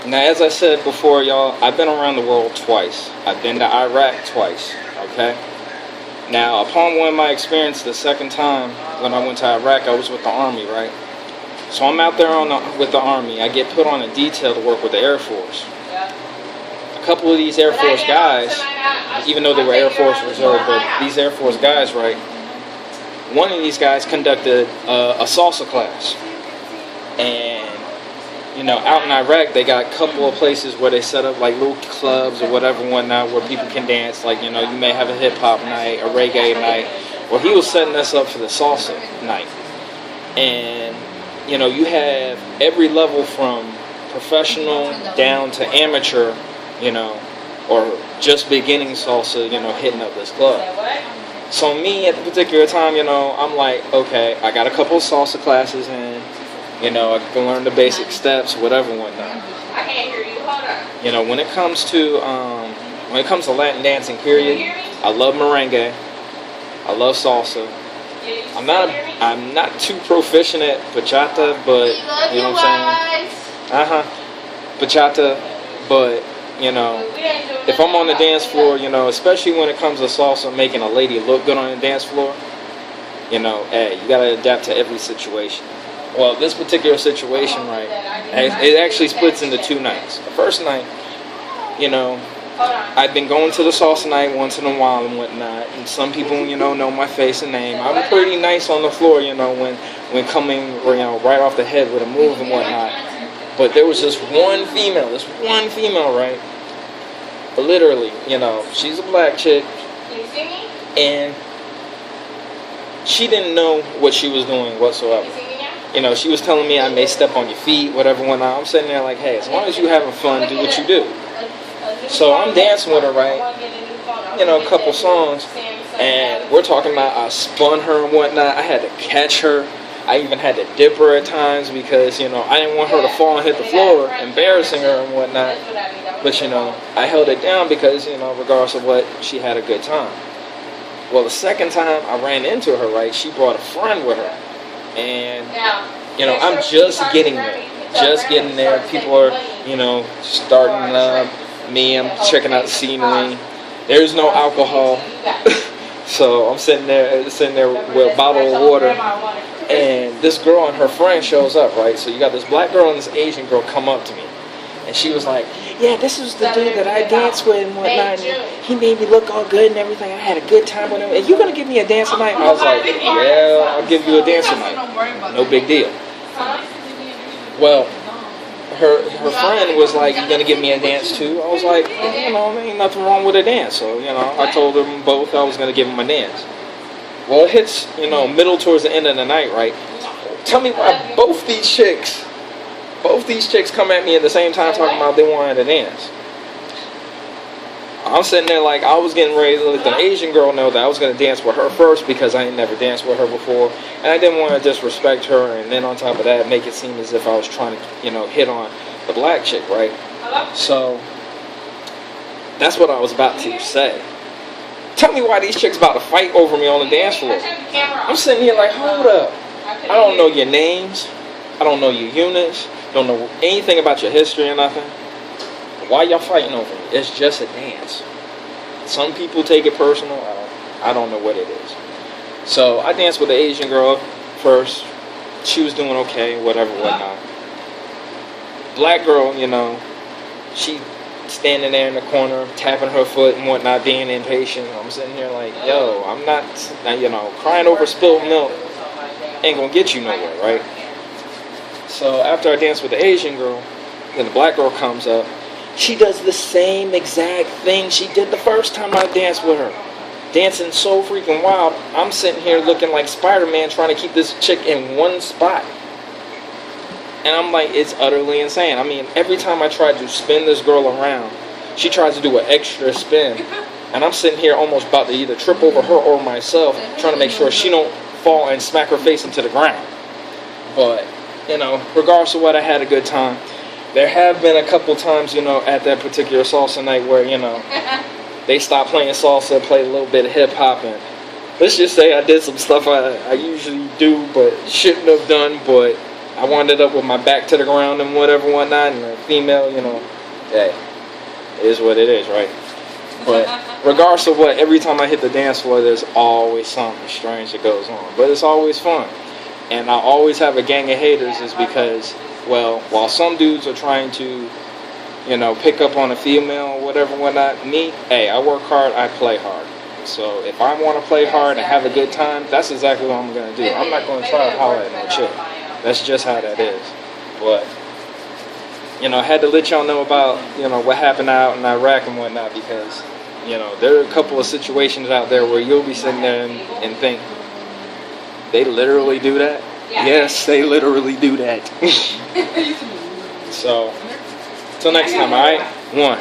Now, as I said before, y'all, I've been around the world twice. I've been to Iraq twice, okay? Now, upon one of my experience the second time when I went to Iraq, I was with the Army, right? So I'm out there with the Army. I get put on a detail to work with the Air Force. A couple of these Air Force guys, even though they were Air Force Reserve, but these Air Force guys, right? One of these guys conducted a salsa class. And, you know, out in Iraq, they got a couple of places where they set up like little clubs or whatever, whatnot, where people can dance. Like, you know, you may have a hip-hop night, a reggae night. Well, he was setting us up for the salsa night. And, you know, you have every level from professional down to amateur, you know, or just beginning salsa, you know, hitting up this club. So me, at the particular time, you know, I'm like, okay, I got a couple of salsa classes in. You know, I can learn the basic steps, whatever, whatnot. I can't hear you. Hold on. You know, when it comes to Latin dancing, period, I love merengue. I love salsa. I'm not too proficient at bachata, but you know what I'm saying? Bachata, but you know, if I'm on the dance floor, you know, especially when it comes to salsa, making a lady look good on the dance floor, you know, hey, you gotta adapt to every situation. Well, this particular situation, right, it actually splits into two nights. The first night, you know, I've been going to the salsa night once in a while and whatnot, and some people, you know my face and name. I'm pretty nice on the floor, you know, when coming, you know, right off the head with a move and whatnot. But there was this one female, right, but literally, you know, she's a black chick, and she didn't know what she was doing whatsoever. You know, she was telling me I may step on your feet, whatever, whatnot. I'm sitting there like, hey, as long as you're having fun, do what you do. So I'm dancing with her, right? You know, a couple songs. And we're talking about I spun her and whatnot. I had to catch her. I even had to dip her at times because, you know, I didn't want her to fall and hit the floor, embarrassing her and whatnot. But, you know, I held it down because, you know, regardless of what, she had a good time. Well, the second time I ran into her, right, she brought a friend with her. And, you know, I'm just getting there. People are, you know, starting me. I'm checking out the scenery. There's no alcohol. So I'm sitting there with a bottle of water. And this girl and her friend shows up, right? So you got this black girl and this Asian girl come up to me. And she was like, yeah, this was the dude that I danced with and whatnot. And he made me look all good and everything. I had a good time with him. Are you going to give me a dance tonight? I was like, yeah, I'll give you a dance tonight. No big deal. Well, her friend was like, you going to give me a dance too? I was like, you know, there ain't nothing wrong with a dance. So, you know, I told them both I was going to give them a dance. Well, it hits, you know, middle towards the end of the night, right? Tell me why both these chicks come at me at the same time talking about they wanted to dance. I'm sitting there like I was getting ready to let the Asian girl know that I was going to dance with her first because I ain't never danced with her before. And I didn't want to disrespect her and then on top of that make it seem as if I was trying to, you know, hit on the black chick, right? So that's what I was about to say. Tell me why these chicks about to fight over me on the dance floor. I'm sitting here like, hold up. I don't know your names. I don't know your units. Don't know anything about your history or nothing. Why y'all fighting over me? It's just a dance. Some people take it personal. I don't know what it is. So I danced with the Asian girl first. She was doing okay, whatever, whatnot. Black girl, you know, she standing there in the corner, tapping her foot and whatnot, being impatient. I'm sitting here like, yo, I'm not, you know, crying over spilled milk ain't gonna get you nowhere, right? So after I danced with the Asian girl, then the black girl comes up. She does the same exact thing she did the first time I danced with her. Dancing so freaking wild. I'm sitting here looking like Spider-Man trying to keep this chick in one spot. And I'm like, it's utterly insane. I mean, every time I try to spin this girl around, she tries to do an extra spin. And I'm sitting here almost about to either trip over her or myself, trying to make sure she don't fall and smack her face into the ground. But, you know, regardless of what, I had a good time. There have been a couple times, you know, at that particular salsa night where, you know, they stopped playing salsa, played a little bit of hip-hop, and let's just say I did some stuff I usually do but shouldn't have done, but I wound up with my back to the ground and whatever, whatnot, and the female, you know, hey, it is what it is, right? But regardless of what, every time I hit the dance floor, there's always something strange that goes on. But it's always fun. And I always have a gang of haters is because, well, while some dudes are trying to, you know, pick up on a female, whatever, whatnot, me, hey, I work hard, I play hard. So if I want to play hard and have a good time, that's exactly what I'm going to do. I'm not going to try to holler at no chick. That's just how that is. But, you know, I had to let y'all know about, you know, what happened out in Iraq and whatnot because, you know, there are a couple of situations out there where you'll be sitting there and think, they literally do that? Yes, they literally do that. So, till next time, alright? 1.